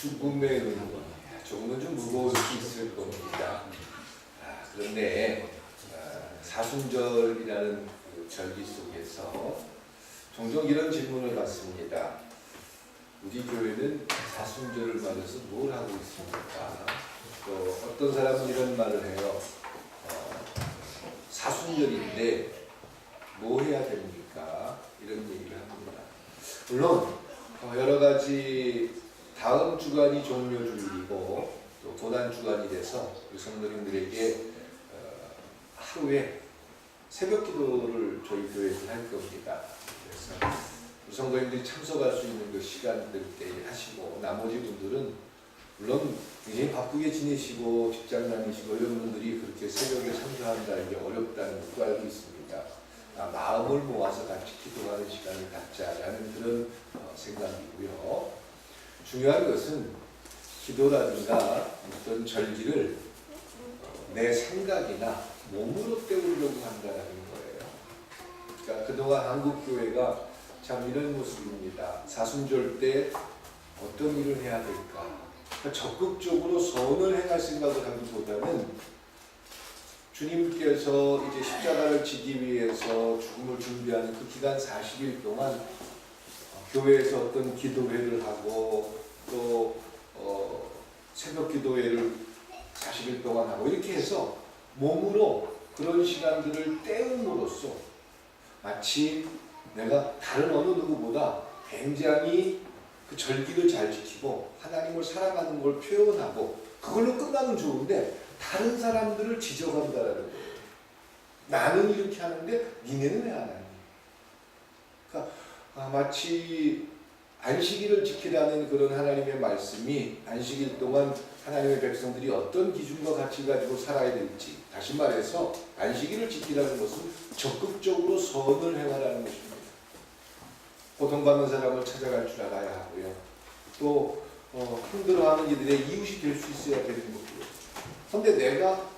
죽음의 의문, 조금은 좀 무거울 수 있을 겁니다. 그런데 사순절이라는 그 절기 속에서 종종 이런 질문을 받습니다. 우리 교회는 사순절을 맞아서 뭘 하고 있습니까? 또 어떤 사람은 이런 말을 해요. 사순절인데 뭐 해야 됩니까? 이런 얘기를 합니다. 물론 여러 가지 다음 주간이 종료주일이고 또 고난 주간이 돼서 우리 성도님들에게 하루에 새벽 기도를 저희 교회에서 할 겁니다. 그래서 우리 성도님들이 참석할 수 있는 그 시간들 때 하시고, 나머지 분들은 물론 굉장히 바쁘게 지내시고 직장 다니시고 이런 분들이 그렇게 새벽에 참석한다는 게 어렵다는 것도 알고 있습니다. 마음을 모아서 같이 기도하는 시간을 갖자라는 그런 생각이고요. 중요한 것은 기도라든가 어떤 절기를 내 생각이나 몸으로 때우려고 한다는 거예요. 그러니까 그동안 한국 교회가 참 이런 모습입니다. 사순절 때 어떤 일을 해야 될까? 그러니까 적극적으로 선을 행할 생각을 하기보다는 주님께서 이제 십자가를 지기 위해서 죽음을 준비하는 그 기간 40일 동안 교회에서 어떤 기도회를 하고 또 새벽 기도회를 40일 동안 하고 이렇게 해서 몸으로 그런 시간들을 때움으로써 마치 내가 다른 어느 누구보다 굉장히 그 절기를 잘 지키고 하나님을 사랑하는 걸 표현하고 그걸로 끝나면 좋은데 다른 사람들을 지적한다라는 거예요. 나는 이렇게 하는데 니네는 왜 안 하니? 그러니까 마치 안식일을 지키라는 그런 하나님의 말씀이 안식일 동안 하나님의 백성들이 어떤 기준과 가치 가지고 살아야 될지, 다시 말해서 안식일을 지키라는 것은 적극적으로 선을 행하라는 것입니다. 고통받는 사람을 찾아갈 줄 알아야 하고요. 또 힘들어하는 이들의 이웃이 될 수 있어야 되는 거고요. 그런데 내가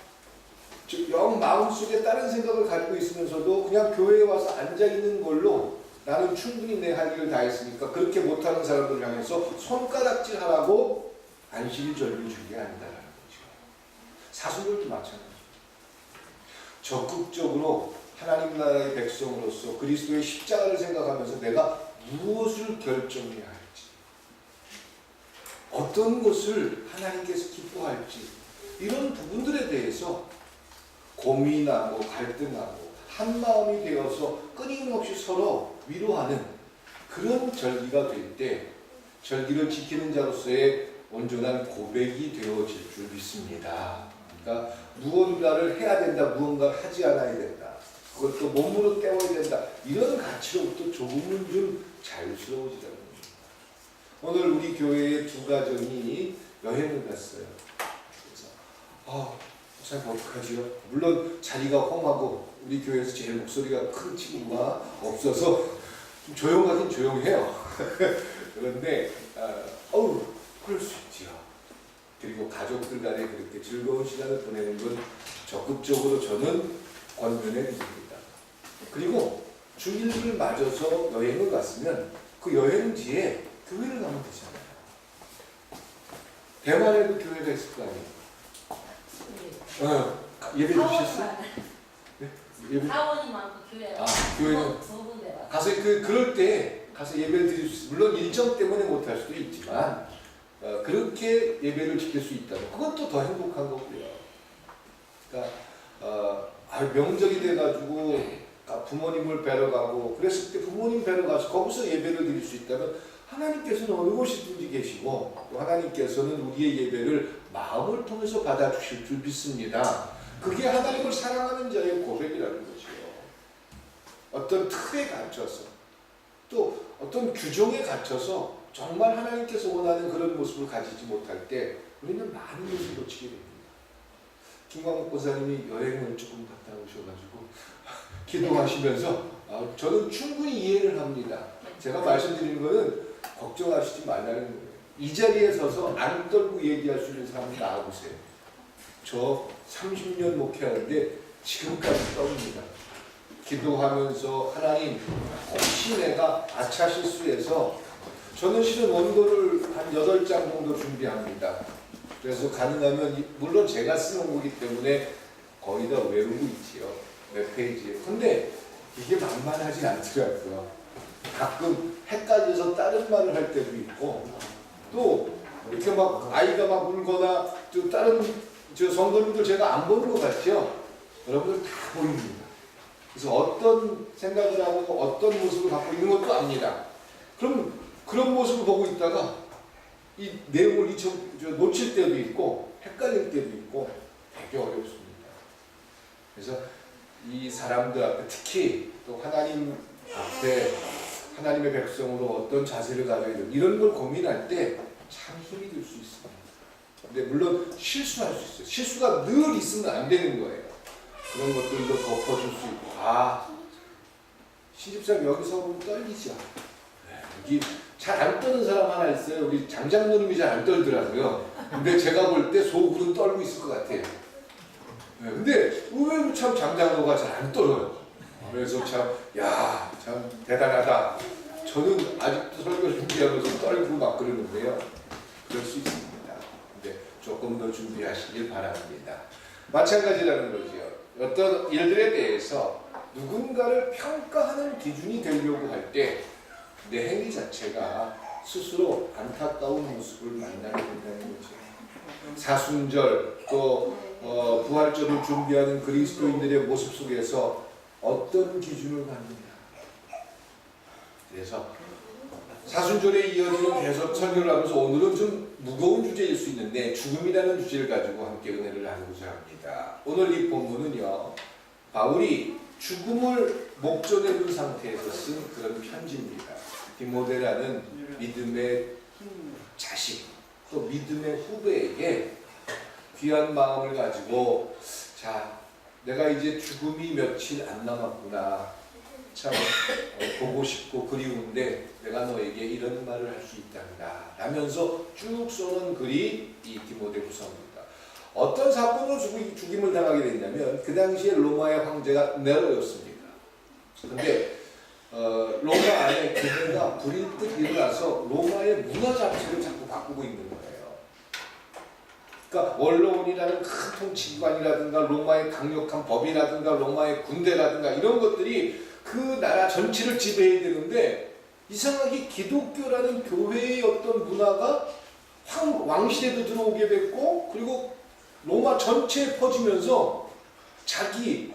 영 마음속에 다른 생각을 가지고 있으면서도 그냥 교회에 와서 앉아있는 걸로 나는 충분히 내 할 일을 다 했으니까 그렇게 못하는 사람들을 향해서 손가락질 하라고 안식일 절기를 준 게 아니다라는 거죠. 사순절도 마찬가지입니다. 적극적으로 하나님 나라의 백성으로서 그리스도의 십자가를 생각하면서 내가 무엇을 결정해야 할지, 어떤 것을 하나님께서 기뻐할지, 이런 부분들에 대해서 고민하고 갈등하고 한 마음이 되어서 끊임없이 서로 위로하는 그런 절기가 될 때 절기를 지키는 자로서의 온전한 고백이 되어질 줄 믿습니다. 그러니까 무언가를 해야 된다, 무언가를 하지 않아야 된다, 그것도 몸으로 때워야 된다, 이런 가치로부터 조금은 좀 자유스러워지자는 겁니다. 오늘 우리 교회의 두 가정이 여행을 갔어요. 그래서 목사님 어떡하지요? 물론 자리가 험하고 우리 교회에서 제일 목소리가 큰 친구가 없어서 좀 조용하긴 조용해요. 그런데 그럴 수 있지요. 그리고 가족들 간에 그렇게 즐거운 시간을 보내는 건 적극적으로 저는 권면해 드립니다. 그리고 주일을 맞아서 여행을 갔으면 그 여행지에 교회를 가면 되잖아요. 대만에도 교회가 있을 거 아니에요. 예배 드리셨어요? 네? 예배? 사원이 많고 교회가 교회는 두 군데 가서 그럴 때 가서 예배를 드릴 수 있어요. 물론 일정 때문에 못할 수도 있지만 그렇게 예배를 지킬 수 있다면 그것도 더 행복한 거고요. 그러니까 명절이 돼가지고 부모님을 뵈러 가고 그랬을 때 부모님 뵈러 가서 거기서 예배를 드릴 수 있다면 하나님께서는 어느 곳이든지 계시고 또 하나님께서는 우리의 예배를 마음을 통해서 받아주실 줄 믿습니다. 그게 하나님을 사랑하는 자의 고백이라는 거죠. 어떤 틀에 갇혀서 또 어떤 규정에 갇혀서 정말 하나님께서 원하는 그런 모습을 가지지 못할 때 우리는 많은 것을 놓치게 됩니다. 김광욱 권사님이 여행을 조금 갔다 오셔가지고 기도하시면서 저는 충분히 이해를 합니다. 제가 말씀드리는 것은 걱정하시지 말라는 거예요. 이 자리에 서서 안 떨고 얘기할 수 있는 사람이 나와보세요. 저 30년 목회하는데 지금까지 떠옵니다. 기도하면서 하나님 혹시 내가 아차 실수해서 저는 실은 원고를 한 8장 정도 준비합니다. 그래서 가능하면 물론 제가 쓰는 거기 때문에 거의 다 외우고 있지요. 몇 페이지에. 근데 이게 만만하지 않더라고요. 가끔 헷갈려서 다른 말을 할 때도 있고 또 이렇게 막 아이가 막 울거나 또 다른 성도님들 제가 안 보는 것 같죠? 여러분들 다 보입니다. 그래서 어떤 생각을 하고 어떤 모습을 갖고 있는 것도 압니다. 그럼 그런 모습을 보고 있다가 이 내용을 놓칠 때도 있고 헷갈릴 때도 있고 되게 어렵습니다. 그래서 이 사람들 앞에 특히 또 하나님 앞에 하나님의 백성으로 어떤 자세를 가져야 되는 이런 걸 고민할 때 참 힘이 들 수 있습니다. 근데 물론 실수할 수 있어요. 실수가 늘 있으면 안 되는 거예요. 그런 것들도 덮어줄 수 있고 신집사님 여기서 보면 떨리죠. 여기 잘 안 떠는 사람 하나 있어요. 우리 장장로님이 잘 안 떨더라고요. 근데 제가 볼 때 속으로는 떨고 있을 것 같아요. 근데 의외로 참 장장로가 잘 안 떨어요. 그래서 참 대단하다. 저는 아직도 설교 준비하면서 떨고 막 그러는데요. 그럴 수 있습니다. 근데 조금 더 준비하시길 바랍니다. 마찬가지라는 거죠. 어떤 일들에 대해서 누군가를 평가하는 기준이 되려고 할 때 내 행위 자체가 스스로 안타까운 모습을 만나게 된다는 거죠. 사순절 또 부활절을 준비하는 그리스도인들의 모습 속에서 어떤 기준을 갖느냐. 그래서 사순절에 이어지는 계속 설교를 하면서 오늘은 좀 무거운 주제일 수 있는데 죽음이라는 주제를 가지고 함께 은혜를 나누고자 합니다. 오늘 이 본문은요. 바울이 죽음을 목전에 둔 상태에서 쓴 그런 편지입니다. 디모데라는 믿음의 자식 또 믿음의 후배에게 귀한 마음을 가지고 내가 이제 죽음이 며칠 안 남았구나. 참 보고 싶고 그리운데 내가 너에게 이런 말을 할 수 있단다 라면서 쭉 써놓은 글이 이 디모데 후서입니다. 어떤 사건으로 죽임을 당하게 됐냐면 그 당시에 로마의 황제가 네로였습니다. 근데 로마 안에 교회가 불일듯 일어나서 로마의 문화 자체를 자꾸 바꾸고 있는 거예요. 그러니까 원로원이라는 큰 통치기관이라든가 로마의 강력한 법이라든가 로마의 군대라든가 이런 것들이 그 나라 전체를 지배해야 되는데 이상하게 기독교라는 교회의 어떤 문화가 왕실에도 들어오게 됐고 그리고 로마 전체에 퍼지면서 자기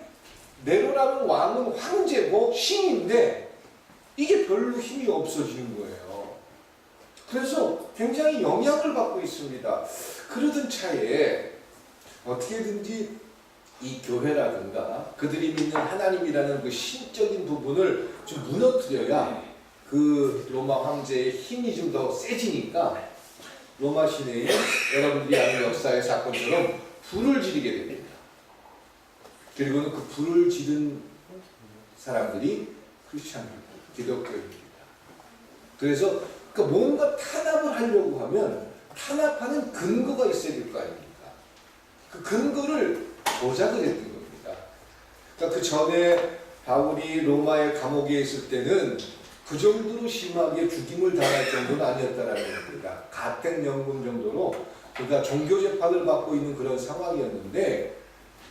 네로라는 왕은 황제고 신인데 이게 별로 힘이 없어지는 거예요. 그래서 굉장히 영향을 받고 있습니다. 그러던 차에 어떻게든지 이 교회라든가 그들이 믿는 하나님이라는 그 신적인 부분을 좀 무너뜨려야 그 로마 황제의 힘이 좀 더 세지니까 로마 시내에 여러분들이 아는 역사의 사건처럼 불을 지르게 됩니다. 그리고는 그 불을 지른 사람들이 크리스찬입니다. 기독교입니다. 그래서 뭔가 탄압을 하려고 하면 탄압하는 근거가 있어야 될 거 아닙니까? 그 근거를 조작을 했던 겁니다. 그러니까 그 전에 바울이 로마의 감옥에 있을 때는 그 정도로 심하게 죽임을 당할 정도는 아니었다라는 겁니다. 가택연금 정도로 그러니까 종교재판을 받고 있는 그런 상황이었는데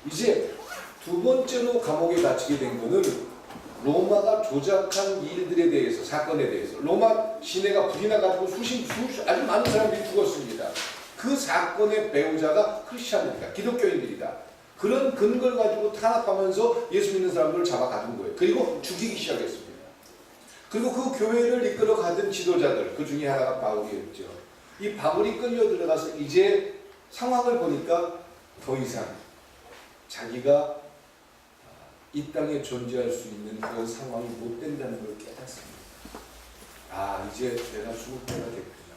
이제 두 번째로 감옥에 갇히게 된 것은 로마가 조작한 일들에 대해서 사건에 대해서 로마 시내가 불이 나가지고 아주 많은 사람들이 죽었습니다. 그 사건의 배우자가 크리스찬입니다. 기독교인들이다. 그런 근거를 가지고 탄압하면서 예수 믿는 사람들을 잡아가둔 거예요. 그리고 죽이기 시작했습니다. 그리고 그 교회를 이끌어 가던 지도자들 그 중에 하나가 바울이었죠. 이 바울이 끌려 들어가서 이제 상황을 보니까 더 이상 자기가 이 땅에 존재할 수 있는 그런 상황이 못 된다는 걸 깨닫습니다. 이제 내가 죽을 때가 됐구나.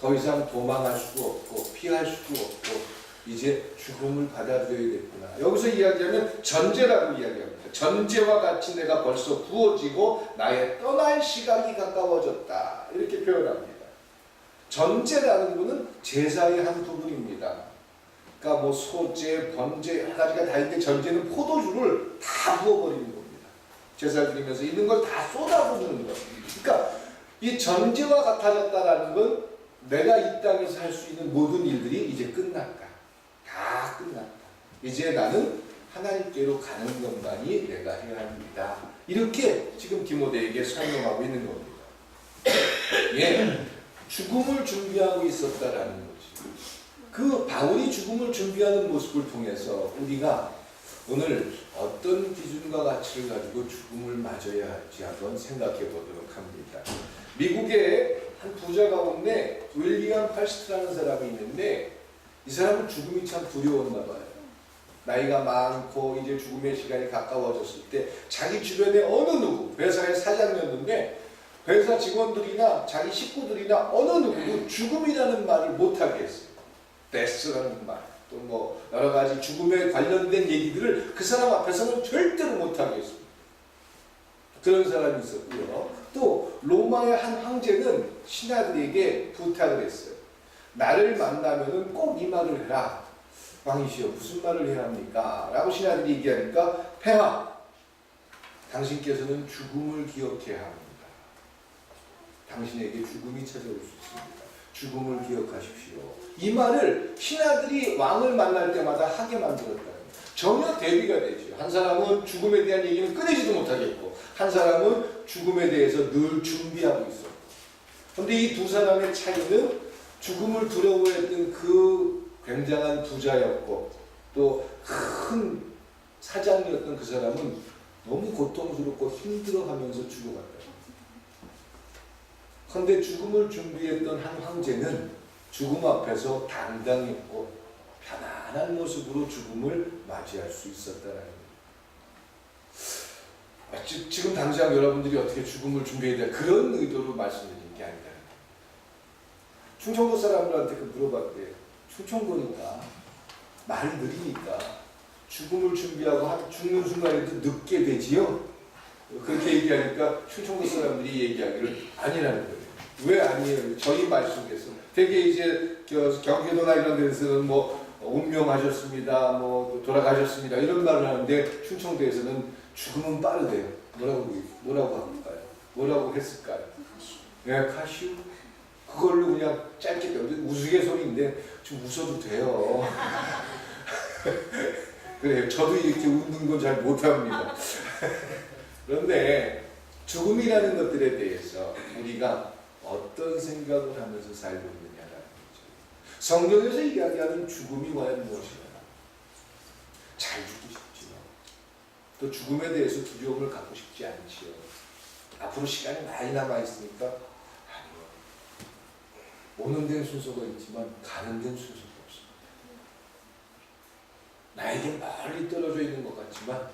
더 이상 도망할 수도 없고 피할 수도 없고 이제 죽음을 받아들여야겠구나. 여기서 이야기하면 전제라고 이야기합니다. 전제와 같이 내가 벌써 부어지고 나의 떠날 시각이 가까워졌다. 이렇게 표현합니다. 전제라는 것은 제사의 한 부분입니다. 그러니까 소제, 번제 여러 가지가 다 있는데 전제는 포도주를 다 부어버리는 겁니다. 제사를 드리면서 있는 걸 다 쏟아부는 겁니다. 그러니까 이 전제와 같아졌다라는 건 내가 이 땅에서 할 수 있는 모든 일들이 이제 끝났다. 다 끝났다. 이제 나는 하나님께로 가는 것만이 내가 해야 합니다. 이렇게 지금 디모데에게 설명하고 있는 겁니다. 예, 죽음을 준비하고 있었다라는 거지. 그 바울이 죽음을 준비하는 모습을 통해서 우리가 오늘 어떤 기준과 가치를 가지고 죽음을 맞아야 할지 한번 생각해 보도록 합니다. 미국의 한 부자 가운데 윌리엄 팔스트라는 사람이 있는데 이 사람은 죽음이 참 두려웠나 봐요. 나이가 많고 이제 죽음의 시간이 가까워졌을 때 자기 주변에 어느 누구, 회사의 사장이었는데 회사 직원들이나 자기 식구들이나 어느 누구도 죽음이라는 말을 못하게 했어요. 데스라는 말, 또 뭐 여러 가지 죽음에 관련된 얘기들을 그 사람 앞에서는 절대로 못하게 했습니다. 그런 사람이 있었고요. 또 로마의 한 황제는 신하들에게 부탁을 했어요. 나를 만나면은 꼭 이 말을 해라. 왕이시여, 무슨 말을 해야 합니까? 라고 신하들이 얘기하니까, 폐하, 당신께서는 죽음을 기억해야 합니다. 당신에게 죽음이 찾아올 수 있습니다. 죽음을 기억하십시오. 이 말을 신하들이 왕을 만날 때마다 하게 만들었다는 거예요. 전혀 대비가 되죠. 한 사람은 죽음에 대한 얘기는 꺼내지도 못하겠고, 한 사람은 죽음에 대해서 늘 준비하고 있었고. 그런데 이 두 사람의 차이는 죽음을 두려워했던 그 굉장한 부자였고, 또 큰 사장이었던 그 사람은 너무 고통스럽고 힘들어하면서 죽어갔다. 그런데 죽음을 준비했던 한 황제는 죽음 앞에서 당당했고 편안한 모습으로 죽음을 맞이할 수 있었다는 거예요. 지금 당장 여러분들이 어떻게 죽음을 준비해야 돼? 그런 의도로 말씀드리는 게 아니다. 충청도 사람들한테 물어봤대요. 충청도니까 말이 느리니까 죽음을 준비하고 죽는 순간에도 늦게 되지요? 그렇게 얘기하니까 충청도 사람들이 얘기하기를 아니라는 거예요. 왜 아니에요? 저희 말씀에서 되게 이제 경기도나 이런 데서는 뭐 운명하셨습니다, 뭐 돌아가셨습니다 이런 말을 하는데 충청도에서는 죽음은 빠르대요. 뭐라고 할까요? 뭐라고 했을까요? 네, 카시오. 그걸로 그냥 짧게 우스갯소리인데 좀 웃어도 돼요. 그래요. 저도 이렇게 웃는 건 잘 못합니다. 그런데 죽음이라는 것들에 대해서 우리가 어떤 생각을 하면서 살고 있느냐라는 거죠. 성경에서 이야기하는 죽음이 과연 무엇이냐? 잘 죽고 싶지요. 또 죽음에 대해서 두려움을 갖고 싶지 않지요. 앞으로 시간이 많이 남아있으니까 아니요. 오는 데는 순서가 있지만 가는 데는 순서가 없습니다. 나에게 멀리 떨어져 있는 것 같지만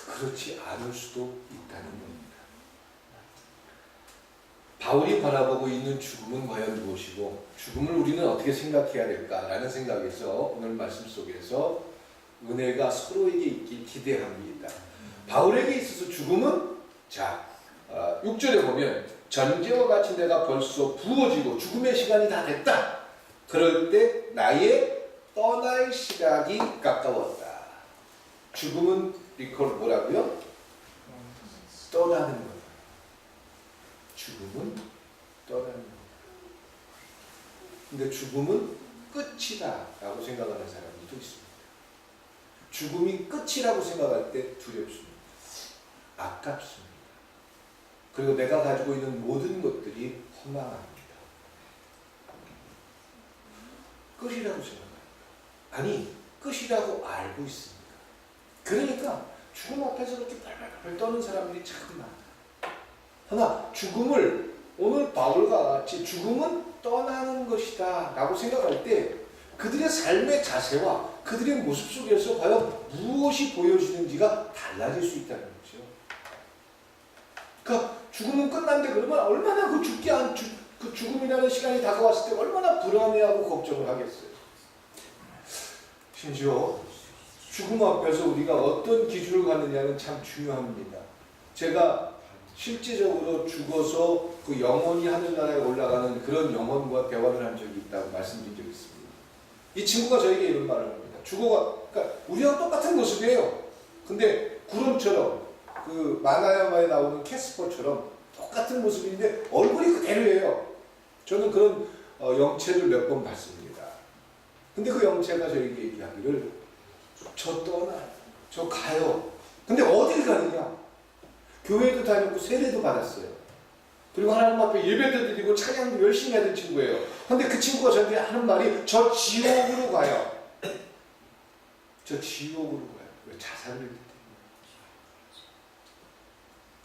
그렇지 않을 수도 있다는 겁니다. 바울이 바라보고 있는 죽음은 과연 무엇이고 죽음을 우리는 어떻게 생각해야 될까라는 생각에서 오늘 말씀 속에서 은혜가 서로에게 있길 기대합니다. 바울에게 있어서 죽음은 6절에 보면 전제와 같이 내가 벌써 부어지고 죽음의 시간이 다 됐다. 그럴 때 나의 떠날 시각이 가까웠다. 죽음은 뭐라고요? 떠나는 것. 죽음은 떠나는 것. 근데 죽음은 끝이다 라고 생각하는 사람들도 있습니다. 죽음이 끝이라고 생각할 때 두렵습니다. 아깝습니다. 그리고 내가 가지고 있는 모든 것들이 허망합니다. 끝이라고 생각합니다. 아니, 끝이라고 알고 있습니다. 그러니까 죽음 앞에서 그렇게 발발발 떠는 사람들이 참 많아요. 하나, 죽음을 오늘 바울과 같이 죽음은 떠나는 것이다 라고 생각할 때 그들의 삶의 자세와 그들의 모습 속에서 과연 무엇이 보여지는지가 달라질 수 있다는 거죠. 그러니까 죽음은 끝난데 그러면 얼마나 그 죽음이라는 시간이 다가왔을 때 얼마나 불안해하고 걱정을 하겠어요. 심지어 죽음 앞에서 우리가 어떤 기준을 갖느냐는 참 중요합니다. 제가 실제적으로 죽어서 그 영혼이 하늘나라에 올라가는 그런 영혼과 대화를 한 적이 있다고 말씀드린 적이 있습니다. 이 친구가 저에게 이런 말을 합니다. 그러니까 우리랑 똑같은 모습이에요. 근데 구름처럼 그 만화 영화에 나오는 캐스퍼처럼 똑같은 모습인데 얼굴이 그대로예요. 저는 그런 영체를 몇 번 봤습니다. 근데 그 영체가 저에게 얘기하기를 저 떠나요. 저 가요. 근데 어딜 가느냐? 교회도 다녔고 세례도 받았어요. 그리고 하나님 앞에 예배도 드리고 찬양도 열심히 하던 친구예요. 근데 그 친구가 저한테 하는 말이 저 지옥으로 가요. 저 지옥으로 가요. 왜? 자살을 했기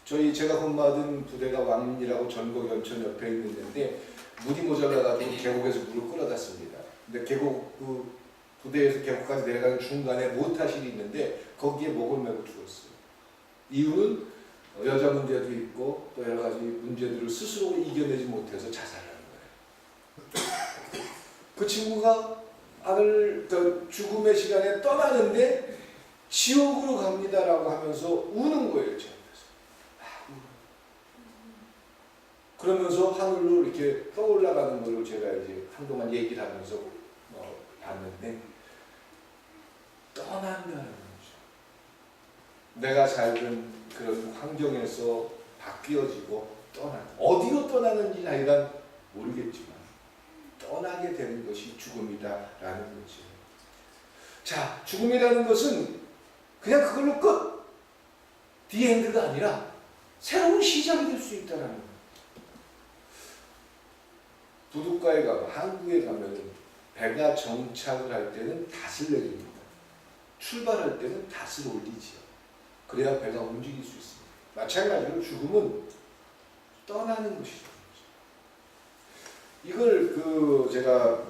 때문에. 제가 근무하던 부대가 왕민이라고 전국 연천 옆에 있는 데인데 물이 모자라가지고 계곡에서 물을 끌어다 씁니다. 근데 계곡 그 부대에서 계곡까지 내려가는 중간에 모타실이 있는데 거기에 목을 메고 죽었어요. 이유는 여자 문제도 있고 또 여러 가지 문제들을 스스로 이겨내지 못해서 자살하는 거예요. 그 친구가 죽음의 시간에 떠나는데 지옥으로 갑니다라고 하면서 우는 거예요. 제 앞에서. 그러면서 하늘로 이렇게 떠올라가는 걸 제가 이제 한동안 얘기를 하면서 봤는데 떠난다는 거죠. 내가 살던 그런 환경에서 바뀌어지고 어디로 떠나는지 하여간 모르겠지만 떠나게 되는 것이 죽음이다라는 거죠. 자, 죽음이라는 것은 그냥 그걸로 끝! 디엔드가 아니라 새로운 시작이 될 수 있다는 거예요. 부둣가에 가면, 한국에 가면 배가 정착을 할 때는 닷을 내립니다. 출발할 때는 닷을 올리지요. 그래야 배가 움직일 수 있습니다. 마찬가지로 죽음은 떠나는 것이죠. 이걸 제가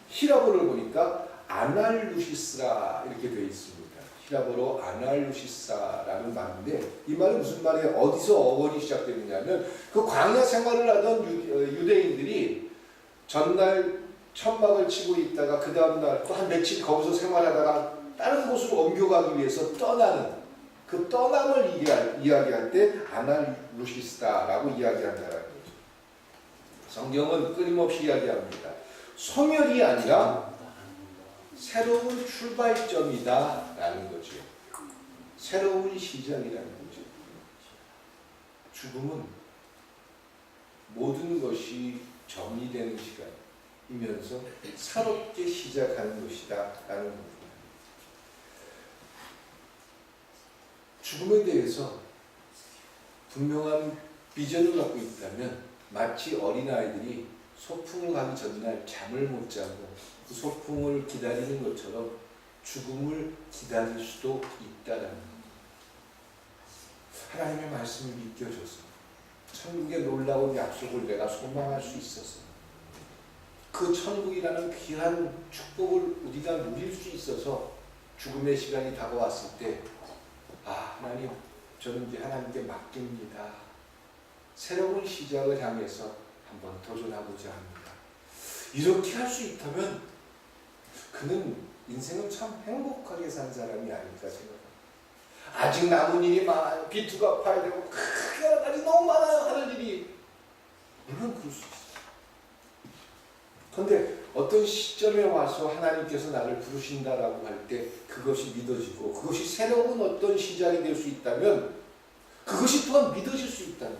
히라보를 보니까 아날루시스라 이렇게 되어 있습니다. 히라보로 아날루시사라는 말인데 이 말은 무슨 말이에요? 어디서 어원이 시작되느냐면 그 광야 생활을 하던 유대인들이 전날 천막을 치고 있다가 그 다음날 또 한 며칠 거기서 생활하다가 다른 곳으로 옮겨가기 위해서 떠나는 그 떠남을 이야기할 때 아날루시스다라고 이야기한다는 거죠. 성경은 끊임없이 이야기합니다. 소멸이 아니라 새로운 출발점이다 라는 거죠. 새로운 시작이라는 거죠. 죽음은 모든 것이 정리되는 시간이면서 새롭게 시작하는 것이다 라는 겁니다. 죽음에 대해서 분명한 비전을 갖고 있다면 마치 어린아이들이 소풍을 가기 전날 잠을 못 자고 그 소풍을 기다리는 것처럼 죽음을 기다릴 수도 있다라는 겁니다. 하나님의 말씀을 믿겨줘서 천국의 놀라운 약속을 내가 소망할 수 있어서 그 천국이라는 귀한 축복을 우리가 누릴 수 있어서 죽음의 시간이 다가왔을 때 하나님, 저는 이제 하나님께 맡깁니다. 새로운 시작을 향해서 한번 도전하고자 합니다. 이렇게 할 수 있다면 그는 인생을 참 행복하게 산 사람이 아닐까 생각합니다. 아직 남은 일이 많아요. 비투가 파야 되고 여러 가지 너무 많아요. 하는 일이. 물론 그럴 수 있어요. 그런데 어떤 시점에 와서 하나님께서 나를 부르신다라고 할 때 그것이 믿어지고 그것이 새로운 어떤 시작이 될 수 있다면 그것이 또한 믿어질 수 있다면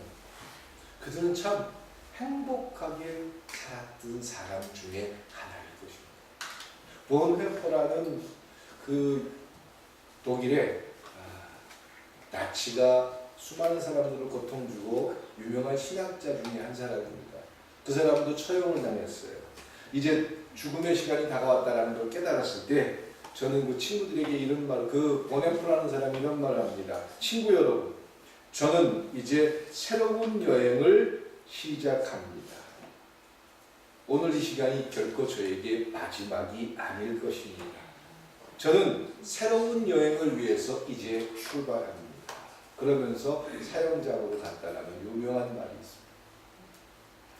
그들은 참 행복하게 살았던 사람 중에 하나일 것입니다. 본헤퍼라는 그 독일의 나치가 수많은 사람들을 고통주고 유명한 신학자 중에 한 사람입니다. 그 사람도 처형을 당했어요. 이제 죽음의 시간이 다가왔다는 걸 깨달았을 때 저는 그 친구들에게 이런 말, 그 본헤퍼라는 사람이 이런 말을 합니다. 친구 여러분, 저는 이제 새로운 여행을 시작합니다. 오늘 이 시간이 결코 저에게 마지막이 아닐 것입니다. 저는 새로운 여행을 위해서 이제 출발합니다. 그러면서 사형장으로 갔다라는 유명한 말이 있습니다.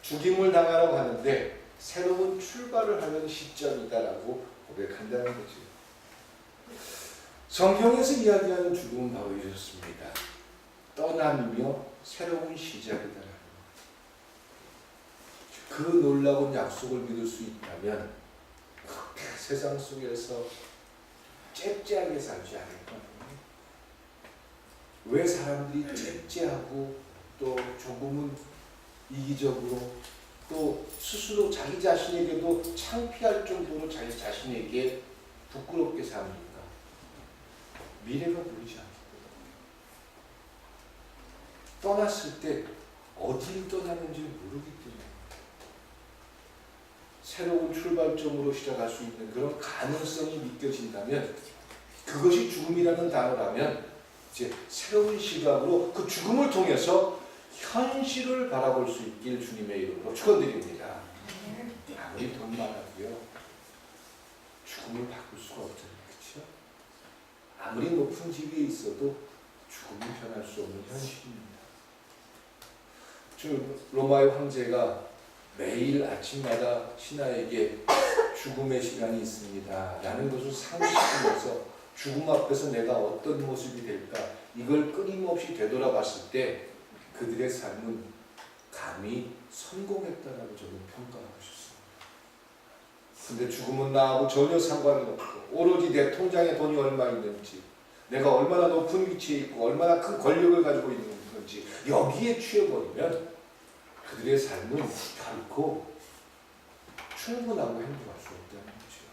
죽임을 당하라고 하는데 새로운 출발을 하는 시점이다라고 고백한다는 거죠. 성경에서 이야기하는 죽음은 바로 이렇습니다. 떠남이며 새로운 시작이다. 그 놀라운 약속을 믿을 수 있다면 그렇게 세상 속에서 째째하게 살지 않을 겁니다. 왜 사람들이 째째하고 또 조금은 이기적으로 또 스스로 자기 자신에게도 창피할 정도로 자기 자신에게 부끄럽게 삽니까? 미래가 보이지 않기 때문에. 떠났을 때 어디를 떠나는지 모르기 때문에. 새로운 출발점으로 시작할 수 있는 그런 가능성이 믿겨진다면, 그것이 죽음이라는 단어라면 이제 새로운 시각으로 그 죽음을 통해서 현실을 바라볼 수 있길 주님의 이름으로 축원드립니다. 아무리 돈 많아도요, 죽음을 바꿀 수가 없잖아요. 그렇죠? 아무리 높은 집에 있어도 죽음을 변할 수 없는 현실입니다. 로마의 황제가 매일 아침마다 신하에게 죽음의 시간이 있습니다 라는 것을 상기시키면서 죽음 앞에서 내가 어떤 모습이 될까, 이걸 끊임없이 되돌아봤을 때 그들의 삶은 감히 성공했다라고 저는 평가하고 싶습니다. 근데 죽음은 나하고 전혀 상관은 없고, 오로지 내 통장에 돈이 얼마 있는지, 내가 얼마나 높은 위치에 있고 얼마나 큰 권력을 가지고 있는 건지 여기에 취해버리면 그들의 삶은 결코 충분하고 행복할 수 없다는 거죠.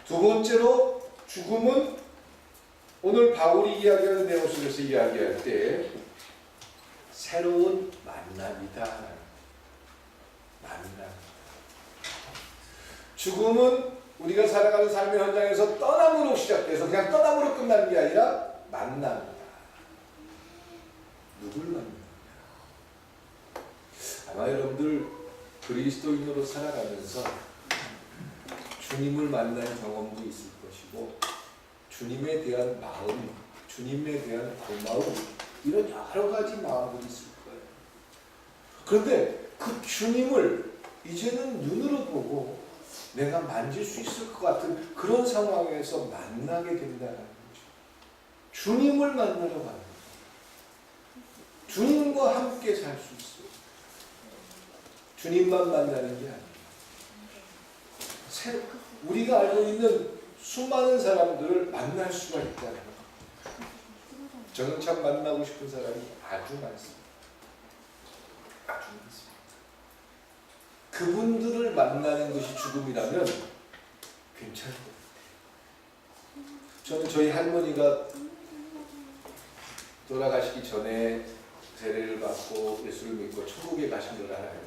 두 번째로, 죽음은 오늘 바울이 이야기하는 내용 속에서 이야기할 때 새로운 만남이다. 만남. 죽음은 우리가 살아가는 삶의 현장에서 떠남으로 시작돼서 그냥 떠남으로 끝나는 게 아니라 만남이다. 누굴 만나냐? 아마 여러분들 그리스도인으로 살아가면서 주님을 만난 경험도 있을 것이고, 주님에 대한 마음, 주님에 대한 고마움, 이런 여러 가지 마음들이 있을 거예요. 그런데 그 주님을 이제는 눈으로 보고 내가 만질 수 있을 것 같은 그런 상황에서 만나게 된다는 거죠. 주님을 만나러 가는 거죠. 주님과 함께 살 수 있어요. 주님만 만나는 게 아니에요. 우리가 알고 있는 수많은 사람들을 만날 수가 있다는 거예요. 저는 참 만나고 싶은 사람이 아주 많습니다. 아주 많습니다. 그분들을 만나는 것이 죽음이라면 괜찮을 것 같아요. 저는 저희 할머니가 돌아가시기 전에 세례를 받고 예수를 믿고 천국에 가신 걸 알아요.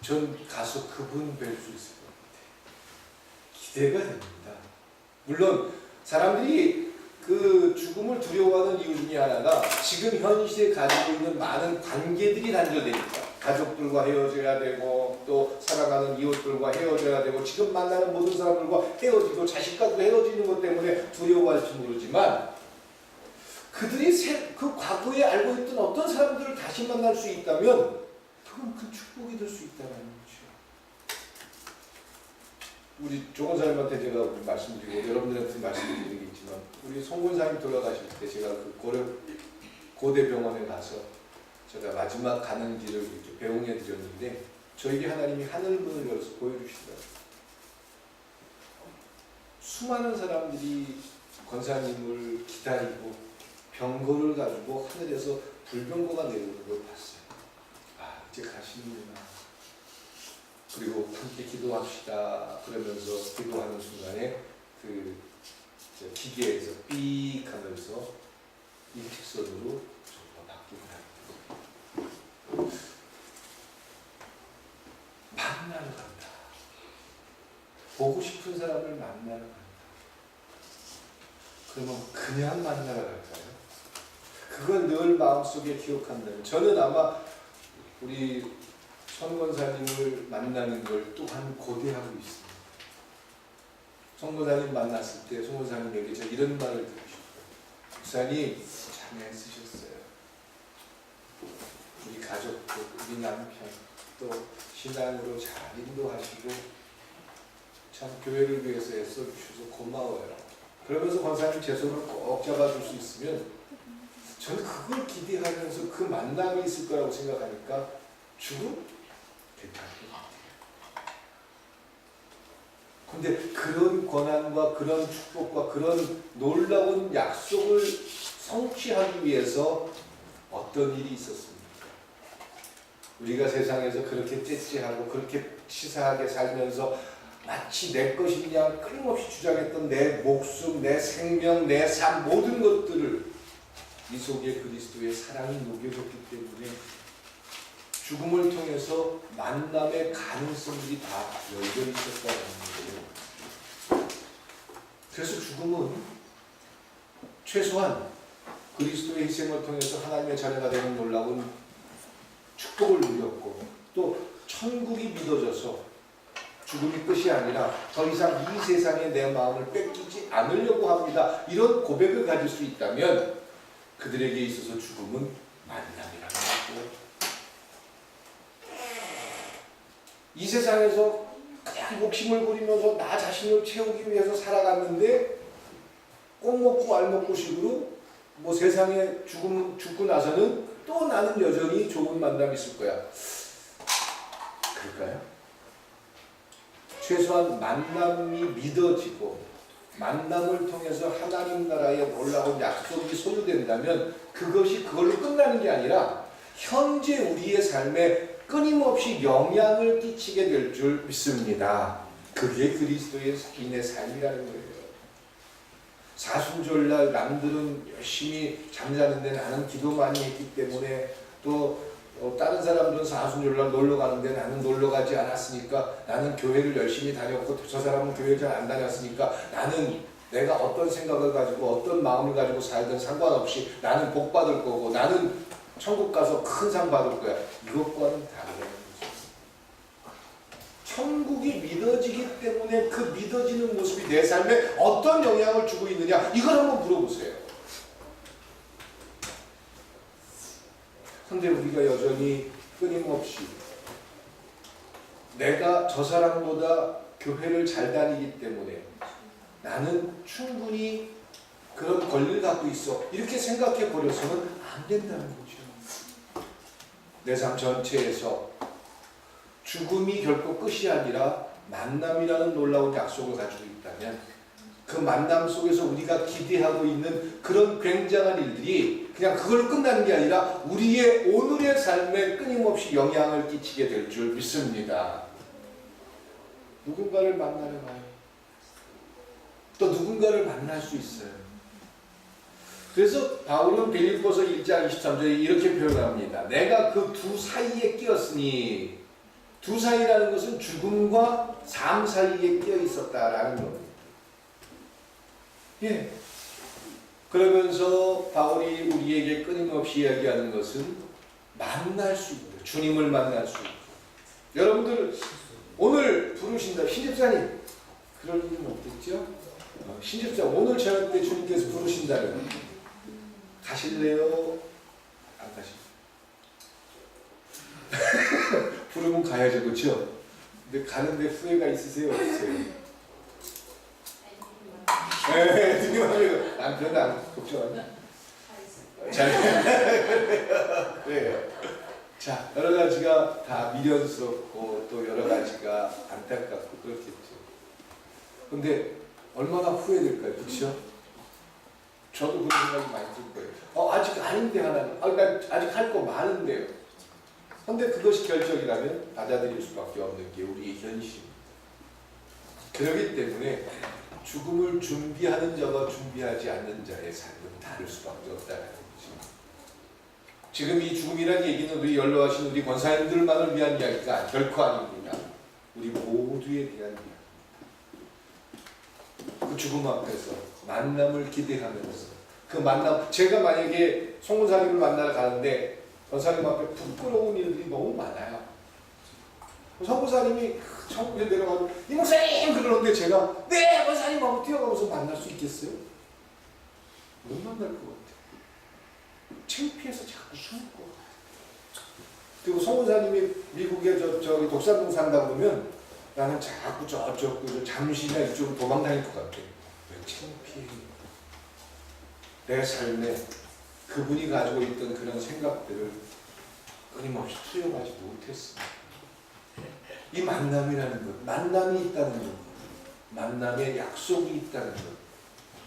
전 가서 그분 뵐 수 있을 것 같아요. 기대가 됩니다. 물론 사람들이 그 죽음을 두려워하는 이유 중에 하나가 지금 현실에 가지고 있는 많은 관계들이 단절되니까, 가족들과 헤어져야 되고 또 사랑하는 이웃들과 헤어져야 되고 지금 만나는 모든 사람들과 헤어지고 자식과도 헤어지는 것 때문에 두려워할지 모르지만, 그들이 그 과거에 알고 있던 어떤 사람들을 다시 만날 수 있다면 그건 큰 축복이 될 수 있다는 거죠. 우리 조 권사님한테 제가 말씀드리고 여러분들한테 말씀드리겠지만, 우리 송 권사님 돌아가실 때 제가 그 고대병원에 가서 제가 마지막 가는 길을 이렇게 배웅해 드렸는데, 저에게 하나님이 하늘문을 열어서 보여주시더라고요. 수많은 사람들이 권사님을 기다리고 병거를 가지고 하늘에서 불병거가 내려오는 걸 봤어요. 아, 이제 가시는구나. 그리고 함께 기도합시다 그러면서 기도하는 순간에 그 기계에서 삑 하면서 일직선으로 바뀌고 만나러 간다. 보고 싶은 사람을 만나러 간다. 그러면 그냥 만나러 갈까요? 그건 늘 마음속에 기억한다면, 저는 아마 우리 son 권사님을 만나는 걸 또한 고대하고 있습니다. son 권사님 만났을 때 son 권사님에게 제가 이런 말을 듣고 싶어요. 목사님 참 애쓰셨어요. 우리 가족들, 우리 남편 또 신앙으로 잘 인도하시고 참 교회를 위해서 애써주셔서 고마워요. 그러면서 권사님 제 손을 꼭 잡아줄 수 있으면 저는 그걸 기대하면서 그 만남이 있을 거라고 생각하니까 죽음? 괜찮을 것 같아요. 근데 그런 권한과 그런 축복과 그런 놀라운 약속을 성취하기 위해서 어떤 일이 있었습니까? 우리가 세상에서 그렇게 째째하고 그렇게 치사하게 살면서 마치 내 것인 양 끊임없이 주장했던 내 목숨, 내 생명, 내 삶 모든 것들을 이 속에 그리스도의 사랑이 녹여졌기 때문에 죽음을 통해서 만남의 가능성들이 다 열려 있었다는 거예요. 그래서 죽음은 최소한 그리스도의 희생을 통해서 하나님의 자녀가 되는 놀라운 축복을 누렸고 또 천국이 믿어져서 죽음이 끝이 아니라 더 이상 이 세상에 내 마음을 뺏기지 않으려고 합니다. 이런 고백을 가질 수 있다면 그들에게 있어서 죽음은 만남이라는 거고 이 세상에서 그냥 욕심을 부리면서 나 자신을 채우기 위해서 살아갔는데 꼭 먹고 알 먹고 식으로 뭐 세상에 죽고 나서는 또 나는 여전히 좋은 만남이 있을 거야. 그럴까요? 최소한 만남이 믿어지고 만남을 통해서 하나님 나라의 놀라운 약속이 소유된다면 그것이 그걸로 끝나는 게 아니라 현재 우리의 삶에 끊임없이 영향을 끼치게 될 줄 믿습니다. 그게 그리스도의 인의 삶이라는 거예요. 사순절날 남들은 열심히 잠자는데 나는 기도 많이 했기 때문에 또 다른 사람들은 사순절날 놀러 가는데 나는 놀러 가지 않았으니까 나는 교회를 열심히 다녔고 저 사람은 교회를 잘 안 다녔으니까 나는 내가 어떤 생각을 가지고 어떤 마음을 가지고 살든 상관없이 나는 복 받을 거고 나는 천국 가서 큰 상 받을 거야. 이것과는 다르다는 거죠. 천국이 믿어지기 때문에 그 믿어지는 모습이 내 삶에 어떤 영향을 주고 있느냐 이걸 한번 물어보세요. 근데 우리가 여전히 끊임없이 내가 저 사람보다 교회를 잘 다니기 때문에 나는 충분히 그런 권리를 갖고 있어 이렇게 생각해 버려서는 안 된다는 거죠. 내 삶 전체에서 죽음이 결코 끝이 아니라 만남이라는 놀라운 약속을 가지고 있다면 그 만남 속에서 우리가 기대하고 있는 그런 굉장한 일들이 그냥 그걸로 끝나는 게 아니라 우리의 오늘의 삶에 끊임없이 영향을 끼치게 될 줄 믿습니다. 누군가를 만나러 가요. 또 누군가를 만날 수 있어요. 그래서 바울은 빌립보서 1장 23절에 이렇게 표현합니다. 내가 그 두 사이에 끼었으니 두 사이라는 것은 죽음과 삶 사이에 끼어 있었다라는 겁니다. 예. 그러면서 바울이 우리에게 끊임없이 이야기하는 것은 만날 수 있는 주님을 만날 수 있는 여러분들 오늘 부르신다 신집사님 그럴 일은 없겠죠? 신집사 오늘 저녁 때 주님께서 부르신다면 가실래요? 안 가실래요? 부르면 가야죠, 그렇죠? 근데 가는데 후회가 있으세요? 없으세요? 네, 드님하면 난 그런 안 걱정하냐? 잘 그래요. 자, 여러 가지가 다 미련스럽고 또 여러 가지가 안타깝고 그렇겠죠. 근데 얼마나 후회될까요, 그렇죠? 저도 그런 생각이 많이 들 거예요. 아직 아닌데 하나님, 난 아직 할 거 많은데요. 근데 그것이 결정이라면 받아들일 수밖에 없는 게 우리의 현실입니다. 그렇기 때문에 죽음을 준비하는 자와 준비하지 않는 자의 삶은 다를 수밖에 없다는 거죠. 지금 이 죽음이라는 얘기는 우리 연로하신 우리 권사님들만을 위한 이야기가 결코 아닙니다. 우리 모두에 대한 이야기입니다. 그 죽음 앞에서 만남을 기대하면서 그 만남, 제가 만약에 송문사님을 만나러 가는데 권사님 앞에 부끄러운 일들이 너무 많아요. 송문사님이 천국에 내려가고 이 목사님 그러는데 제가 네 권사님 하고 뛰어가면서 만날 수 있겠어요? 못 만날 것 같아요. 창피해서 자꾸 숨을 것 같아요. 그리고 송문사님이 미국에 저기 독산동 산다 그러면 나는 자꾸 저쪽 잠시나 이쪽으로 도망다닐 것 같아. 왜 창피해? 내 삶에 그분이 가지고 있던 그런 생각들을 끊임없이 투영하지 못했습니다. 이 만남이라는 것, 만남이 있다는 것, 만남의 약속이 있다는 것.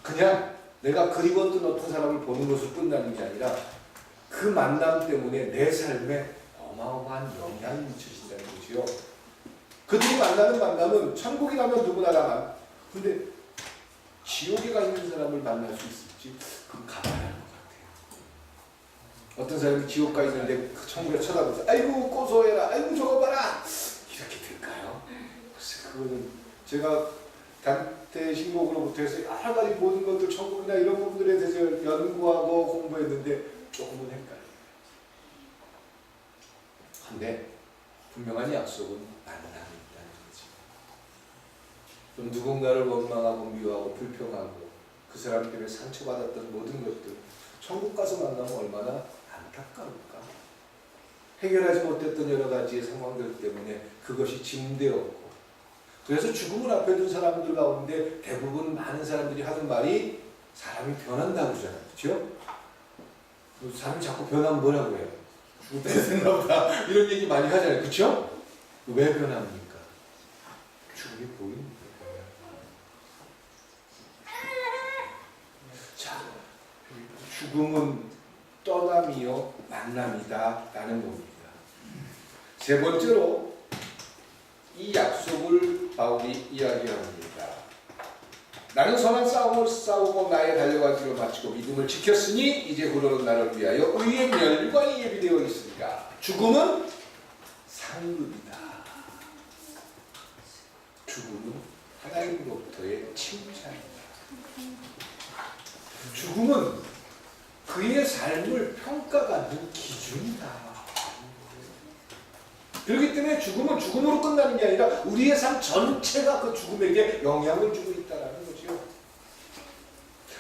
그냥 내가 그리웠던 어떤 사람을 보는 것으로 끝나는 게 아니라 그 만남 때문에 내 삶에 어마어마한 영향이 미쳐진다는 거지요. 그들이 만나는 만남은 천국에 가면 누구나 다 근데 지옥에 가 있는 사람을 만날 수 있을지 그건 가봐야 할 것 같아요. 어떤 사람이 지옥 가 있는데 그 천국에 쳐다보면서 아이고 고소해라, 아이고 저거 봐라, 이렇게 될까요? 글쎄 그거는 제가 단테 신곡으로부터 해서 여러 가지 모든 것들 천국이나 이런 부분들에 대해서 연구하고 공부했는데 조금은 헷갈려요. 근데 분명한 약속은 만남이 있다는 거지. 좀 누군가를 원망하고 미워하고 불평하고 그 사람 때문에 상처받았던 모든 것들 천국 가서 만나면 얼마나 안타까울까. 해결하지 못했던 여러 가지의 상황들 때문에 그것이 짐되었고, 그래서 죽음을 앞에 둔 사람들 가운데 대부분 많은 사람들이 하는 말이 사람이 변한다고 그러잖아요. 그렇죠? 사람이 자꾸 변하면 뭐라고 해요? 죽을 때 됐나 보다 이런 얘기 많이 하잖아요. 그렇죠? 왜 변합니까? 죽음이 보이니까. 자, 죽음은 떠남이요 만남이다 라는 겁니다. 세 번째로 이 약속을 바울이 이야기합니다. 나는 선한 싸움을 싸우고 나의 달려간 길을 마치고 믿음을 지켰으니 이제 그러는 나를 위하여 의의 멸관이 예비되어 있으니까. 죽음은 상급이다. 죽음은 하나님으로부터의 칭찬이다. 죽음은 그의 삶을 평가받는 기준이다. 그렇기 때문에 죽음은 죽음으로 끝나는 게 아니라 우리의 삶 전체가 그 죽음에게 영향을 주고 있다는 거죠.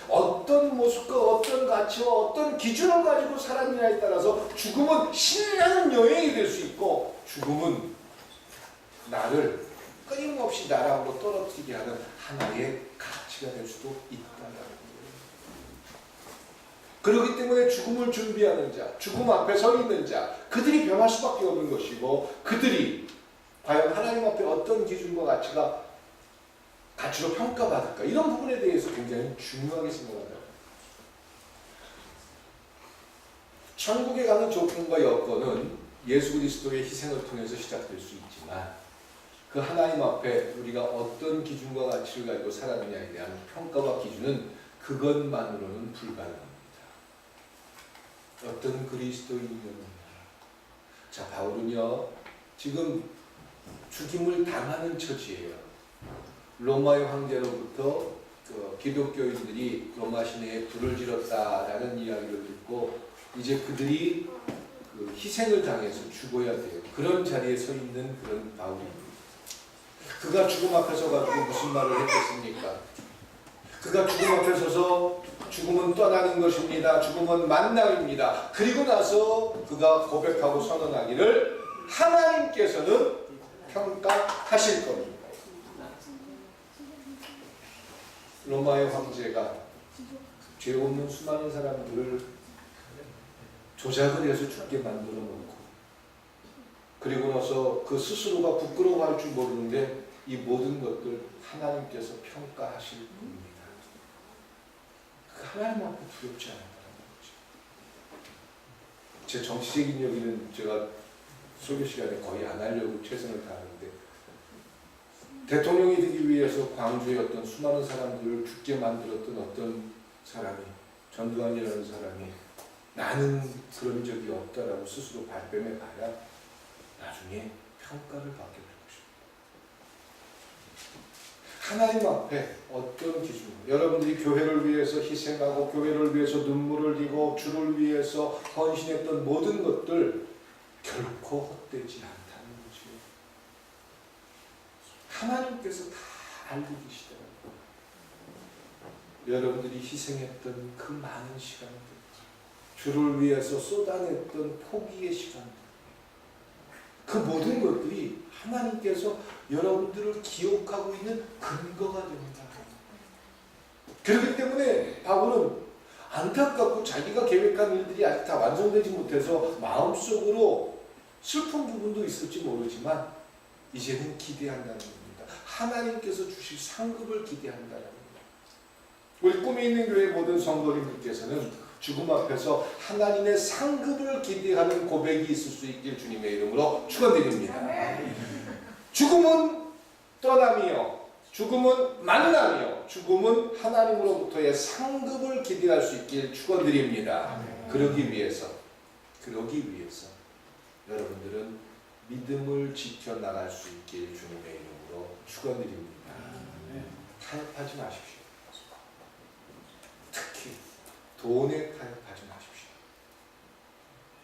어떤 모습과 어떤 가치와 어떤 기준을 가지고 살았느냐에 따라서 죽음은 신나는 여행이 될 수 있고, 죽음은 나를 끊임없이 나락으로 떨어뜨리게 하는 하나의 가치가 될 수도 있다는 거예요. 그렇기 때문에 죽음을 준비하는 자, 죽음 앞에 서 있는 자, 그들이 변할 수밖에 없는 것이고, 그들이 과연 하나님 앞에 어떤 기준과 가치로 평가받을까, 이런 부분에 대해서 굉장히 중요하게 생각한다. 천국에 가는 조건과 여건은 예수 그리스도의 희생을 통해서 시작될 수 있지만, 그 하나님 앞에 우리가 어떤 기준과 가치를 가지고 살았느냐에 대한 평가와 기준은 그것만으로는 불가능합니다. 어떤 그리스도인이었느냐. 자, 바울은요 지금 죽임을 당하는 처지예요. 로마의 황제로부터 기독교인들이 로마 시내에 불을 질렀다라는 이야기를 듣고 이제 그들이 그 희생을 당해서 죽어야 돼요. 그런 자리에 서 있는 그런 바울입니다. 그가 죽음 앞에 서가지고 무슨 말을 했겠습니까? 그가 죽음 앞에 서서 죽음은 떠나는 것입니다. 죽음은 만남입니다. 그리고 나서 그가 고백하고 선언하기를 하나님께서는 평가하실 겁니다. 로마의 황제가 죄 없는 수많은 사람들을 조작을 해서 죽게 만들어 놓고, 그리고 나서 그 스스로가 부끄러워할 줄 모르는데 이 모든 것들 하나님께서 평가하실 겁니다. 하나님 앞에 두렵지 않았다는 거죠. 제 정치적인 얘기는 제가 설교 시간에 거의 안 하려고 최선을 다하는데, 대통령이 되기 위해서 광주의 어떤 수많은 사람들을 죽게 만들었던 어떤 사람이, 전두환이라는 사람이 나는 그런 적이 없다라고 스스로 발뺌해 봐야 나중에 평가를 받게 될 것입니다. 하나님 앞에 어떤 기준, 여러분들이 교회를 위해서 희생하고 교회를 위해서 눈물을 흘리고 주를 위해서 헌신했던 모든 것들 결코 헛되지 않다는 거죠. 하나님께서 다 알고 계시더라고요. 여러분들이 희생했던 그 많은 시간들, 주를 위해서 쏟아냈던 포기의 시간들, 그 모든 것들이 하나님께서 여러분들을 기억하고 있는 근거가 됩니다. 그렇기 때문에 바울은 안타깝고 자기가 계획한 일들이 아직 다 완성되지 못해서 마음속으로 슬픈 부분도 있을지 모르지만 이제는 기대한다는 겁니다. 하나님께서 주실 상급을 기대한다는 거예요. 우리 꿈이 있는 교회 모든 성도님들께서는 죽음 앞에서 하나님의 상급을 기대하는 고백이 있을 수 있길 주님의 이름으로 축원드립니다. 죽음은 떠남이요, 죽음은 만남이요, 죽음은 하나님으로부터의 상급을 기대할 수 있길 축원드립니다. 그러기 위해서 여러분들은 믿음을 지켜나갈 수 있길 주님의 이름으로 축원드립니다. 타협하지 마십시오. 특히 돈에 타협하지 마십시오.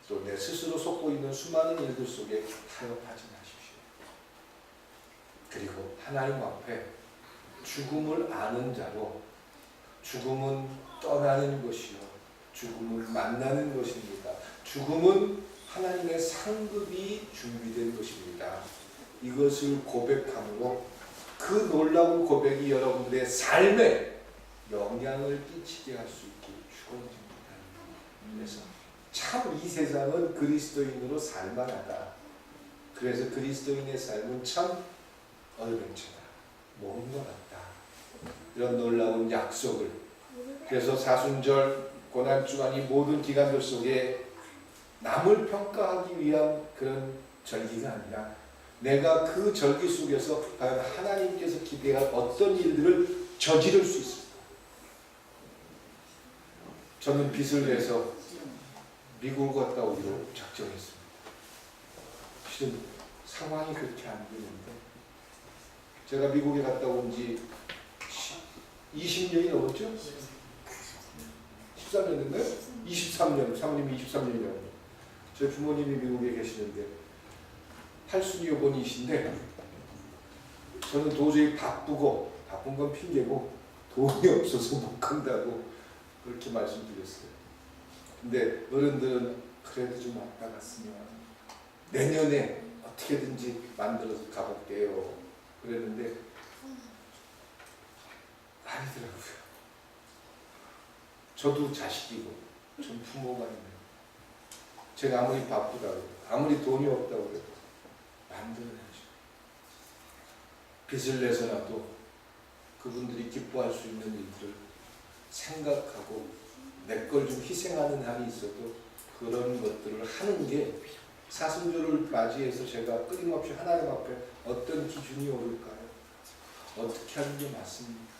또 내 스스로 속고 있는 수많은 일들 속에 타협하지 마십시오. 그리고 하나님 앞에 죽음을 아는 자로 죽음은 떠나는 것이요, 죽음을 만나는 것입니다. 죽음은 하나님의 상급이 준비된 것입니다. 이것을 고백함으로 그 놀라운 고백이 여러분들의 삶에 영향을 끼치게 할 수 있게 축원드립니다. 그래서 참 이 세상은 그리스도인으로 살만하다. 그래서 그리스도인의 삶은 참 얼뱅차다, 먼 것 같다. 이런 놀라운 약속을, 그래서 사순절 고난주간 이 모든 기간들 속에 남을 평가하기 위한 그런 절기가 아니라 내가 그 절기 속에서 과연 하나님께서 기대할 어떤 일들을 저지를 수 있습니다. 저는 빚을 내서 미국을 갔다 오기로 작정했습니다. 실은 상황이 그렇게 안 되는데 제가 미국에 갔다 온 지 20년이 넘었죠? 13년 됐나요? 23년, 사모님이 23년이요. 저희 부모님이 미국에 계시는데 팔순이 여본이신데 저는 도저히 바쁜 건 핑계고 돈이 없어서 못 간다고 그렇게 말씀드렸어요. 근데 어른들은 그래도 좀 왔다 갔으면 내년에 어떻게든지 만들어서 가볼게요 그랬는데 아니더라고요. 저도 자식이고 전 부모가 있네요. 제가 아무리 바쁘다고 아무리 돈이 없다고 해도 만들어야죠. 빚을 내서라도 그분들이 기뻐할 수 있는 일들을 생각하고 내 걸 좀 희생하는 한이 있어도 그런 것들을 하는 게 사순절을 맞이해서 제가 끊임없이 하나님 앞에 어떤 기준이 오를까요? 어떻게 하는 게 맞습니까?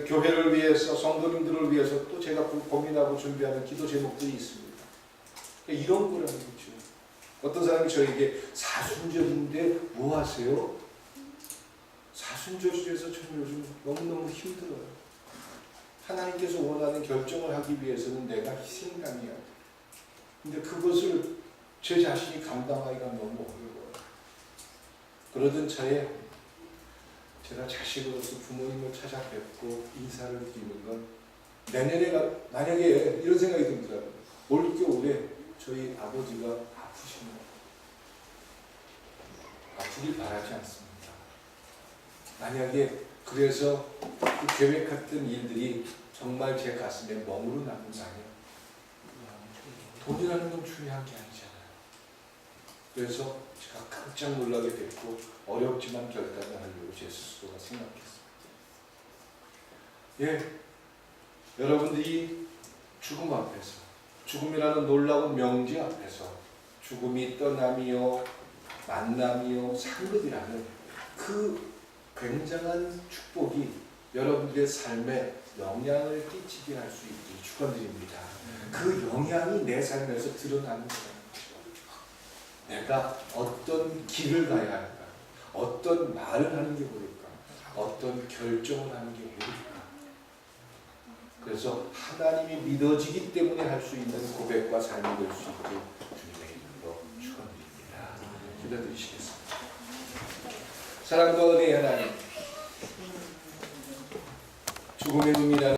교회를 위해서, 성도님들을 위해서 또 제가 고민하고 준비하는 기도 제목들이 있습니다. 이런 거라는 거죠. 어떤 사람이 저에게 사순절인데 뭐 하세요? 사순절에서 저는 요즘 너무너무 힘들어요. 하나님께서 원하는 결정을 하기 위해서는 내가 희생당해야 돼. 근데 그것을 제 자신이 감당하기가 너무 어려워요. 그러던 차에 제가 자식으로서 부모님을 찾아뵙고 인사를 드리는 건 내년에 만약에 이런 생각이 들더라고요. 올겨울에 저희 아버지가 아프시면 아프길 바라지 않습니다. 만약에 그래서 그 계획했던 일들이 정말 제 가슴에 멍으로 남는다면 돈이라는 건 중요한 게 아니잖아요. 그래서 제가 깜짝 놀라게 됐고 어렵지만 결단을 하려고 제 스스로가 생각했습니다. 예, 여러분들이 죽음 앞에서, 죽음이라는 놀라운 명제 앞에서 죽음이 떠남이요 만남이요 상급이라는 그 굉장한 축복이 여러분들의 삶에 영향을 끼치게 할 수 있기를 축원드립니다. 그 영향이 내 삶에서 드러나는 거예요. 내가 어떤 길을 가야 할까? 어떤 말을 하는 게 옳을까? 어떤 결정을 하는 게 옳을까? 그래서 하나님이 믿어지기 때문에 할 수 있는 고백과 삶이 될 수 있게 주님의 이름으로 축원드립니다. 기도드리시겠습니다. 사랑과 은혜의 하나님, 죽음의 의미라는